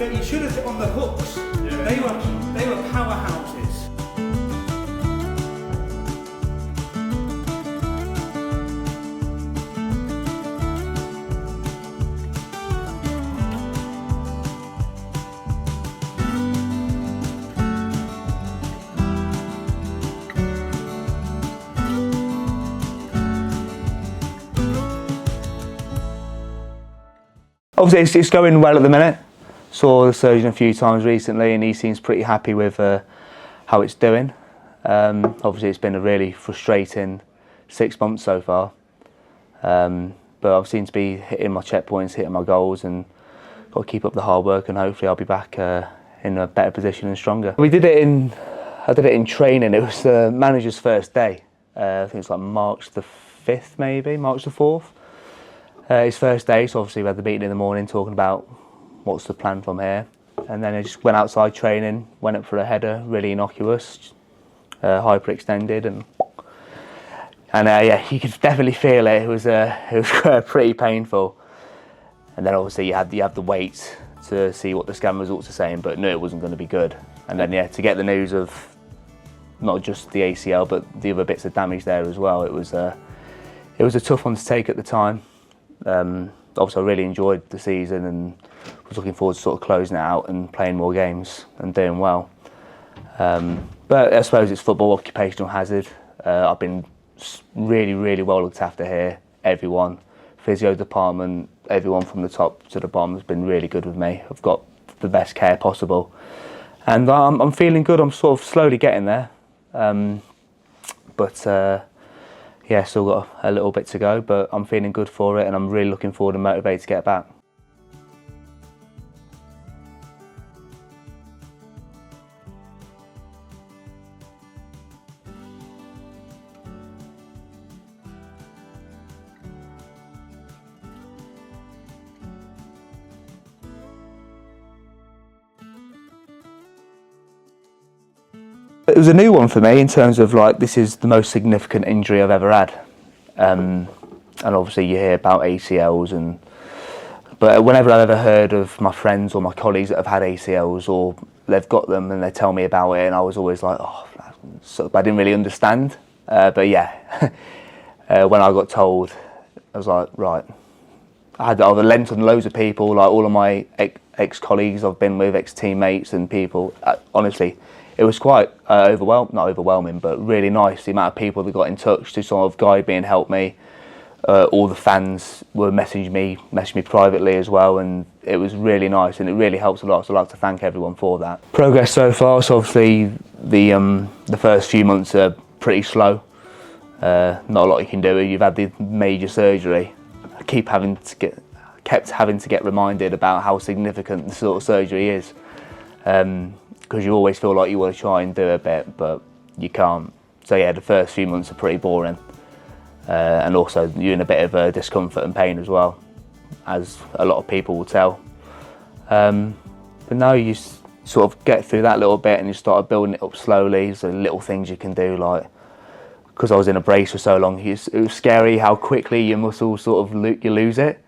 You should have on the hooks. Yeah. They were powerhouses. Obviously, it's going well at the minute. Saw the surgeon a few times recently, and he seems pretty happy with how it's doing. Obviously, it's been a really frustrating 6 months so far, but I've seemed to be hitting my checkpoints, hitting my goals, and got to keep up the hard work. And hopefully, I'll be back in a better position and stronger. I did it in training. It was the manager's first day. I think it's like March the 5th, maybe March the 4th. His first day, so obviously we had the meeting in the morning talking about what's the plan from here, and then I just went outside training, went up for a header, really innocuous, hyperextended, and yeah, you could definitely feel it. It was pretty painful, and then obviously you had the weight to see what the scan results are saying, but no, it wasn't going to be good. And then yeah, to get the news of not just the ACL but the other bits of damage there as well, it was a tough one to take at the time. Obviously I really enjoyed the season and was looking forward to sort of closing it out and playing more games and doing well. But I suppose it's football, occupational hazard. I've been really well looked after here. Everyone, physio department, everyone from the top to the bottom has been really good with me. I've got the best care possible, and I'm feeling good. I'm sort of slowly getting there, but yeah, still got a little bit to go, but I'm feeling good for it, and I'm really looking forward and motivated to get back. It was a new one for me in terms of like, this is the most significant injury I've ever had. And obviously you hear about ACLs, but whenever I've ever heard of my friends or my colleagues that have had ACLs or they've got them and they tell me about it, and I was always like, oh, I didn't really understand. But yeah, when I got told, I was like, right. I've lent on loads of people, like all of my ex-colleagues I've been with, ex-teammates and people. Honestly, it was quite not overwhelming, but really nice, the amount of people that got in touch to sort of guide me and help me. All the fans were messaging me privately as well, and it was really nice and it really helps a lot, so I'd like to thank everyone for that. Progress so far, so obviously the first few months are pretty slow. Not a lot you can do. You've had the major surgery. I kept having to get reminded about how significant the sort of surgery is. Because you always feel like you want to try and do a bit, but you can't. So yeah, the first few months are pretty boring. And also you're in a bit of discomfort and pain as well, as a lot of people will tell. But now you sort of get through that little bit and you start building it up slowly. So little things you can do, like, because I was in a brace for so long, it was scary how quickly your muscles sort of you lose it.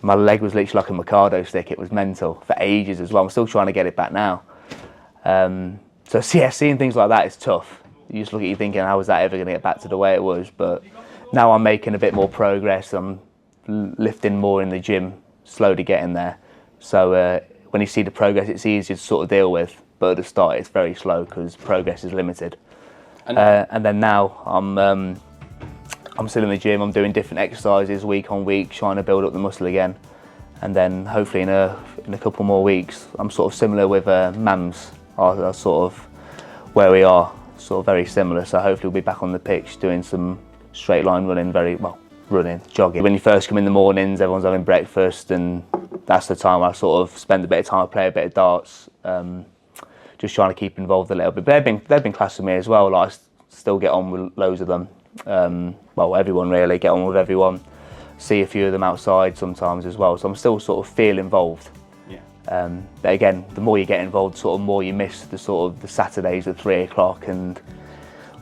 My leg was literally like a Mikado stick. It was mental for ages as well. I'm still trying to get it back now. So yeah, seeing things like that is tough. You just look at you thinking, how is that ever going to get back to the way it was? But now I'm making a bit more progress. I'm lifting more in the gym, slowly getting there. So when you see the progress, it's easier to sort of deal with. But at the start, it's very slow because progress is limited. And then now I'm still in the gym. I'm doing different exercises week on week, trying to build up the muscle again. And then hopefully in a couple more weeks, I'm sort of similar with Mams. Are sort of where we are, sort of very similar. So hopefully we'll be back on the pitch doing some straight line running, jogging. When you first come in the mornings, everyone's having breakfast, and that's the time I sort of spend a bit of time, I play a bit of darts, just trying to keep involved a little bit. But they've been class with me as well. Like, I still get on with loads of them. Well, everyone really, get on with everyone. See a few of them outside sometimes as well. So I'm still sort of feel involved. But again, the more you get involved, sort of more you miss the Saturdays at 3 o'clock, and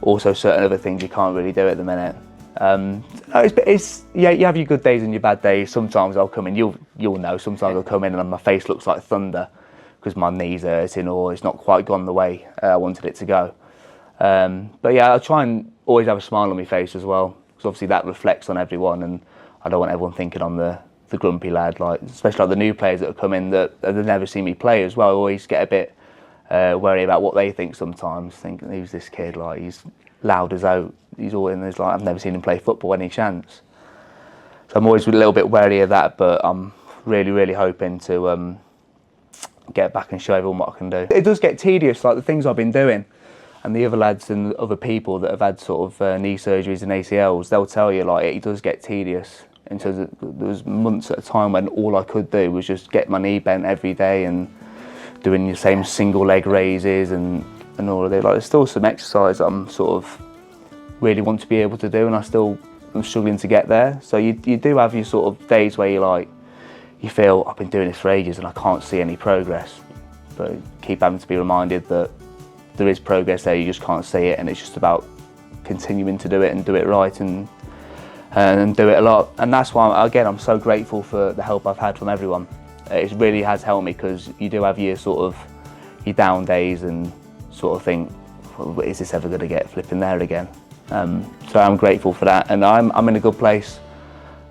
also certain other things you can't really do at the minute. Yeah, you have your good days and your bad days. Sometimes I'll come in, you'll know. Sometimes I'll come in and my face looks like thunder because my knee's hurting or it's not quite gone the way I wanted it to go. But yeah, I try and always have a smile on my face as well, because obviously that reflects on everyone, and I don't want everyone thinking I'm the grumpy lad, like especially like the new players that have come in that they've never seen me play as well. I always get a bit worried about what they think sometimes. Thinking, who's this kid? Like, he's loud as out. He's always like, I've never seen him play football any chance. So I'm always a little bit wary of that, but I'm really hoping to get back and show everyone what I can do. It does get tedious, like the things I've been doing, and the other lads and other people that have had sort of knee surgeries and ACLs, they'll tell you like it does get tedious. And so there was months at a time when all I could do was just get my knee bent every day and doing the same single leg raises and all of it. Like, there's still some exercise that I'm sort of really want to be able to do, and I'm struggling to get there. So you do have your sort of days where you feel, I've been doing this for ages and I can't see any progress. But keep having to be reminded that there is progress there, you just can't see it, and it's just about continuing to do it and do it right and do it a lot. And that's why, again, I'm so grateful for the help I've had from everyone. It really has helped me, because you do have your sort of your down days and sort of think, well, is this ever going to get flipping there again? So I'm grateful for that, and I'm in a good place.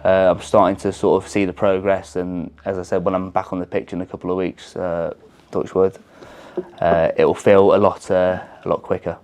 I'm starting to sort of see the progress, and as I said, when I'm back on the pitch in a couple of weeks, touch wood, it will feel a lot quicker.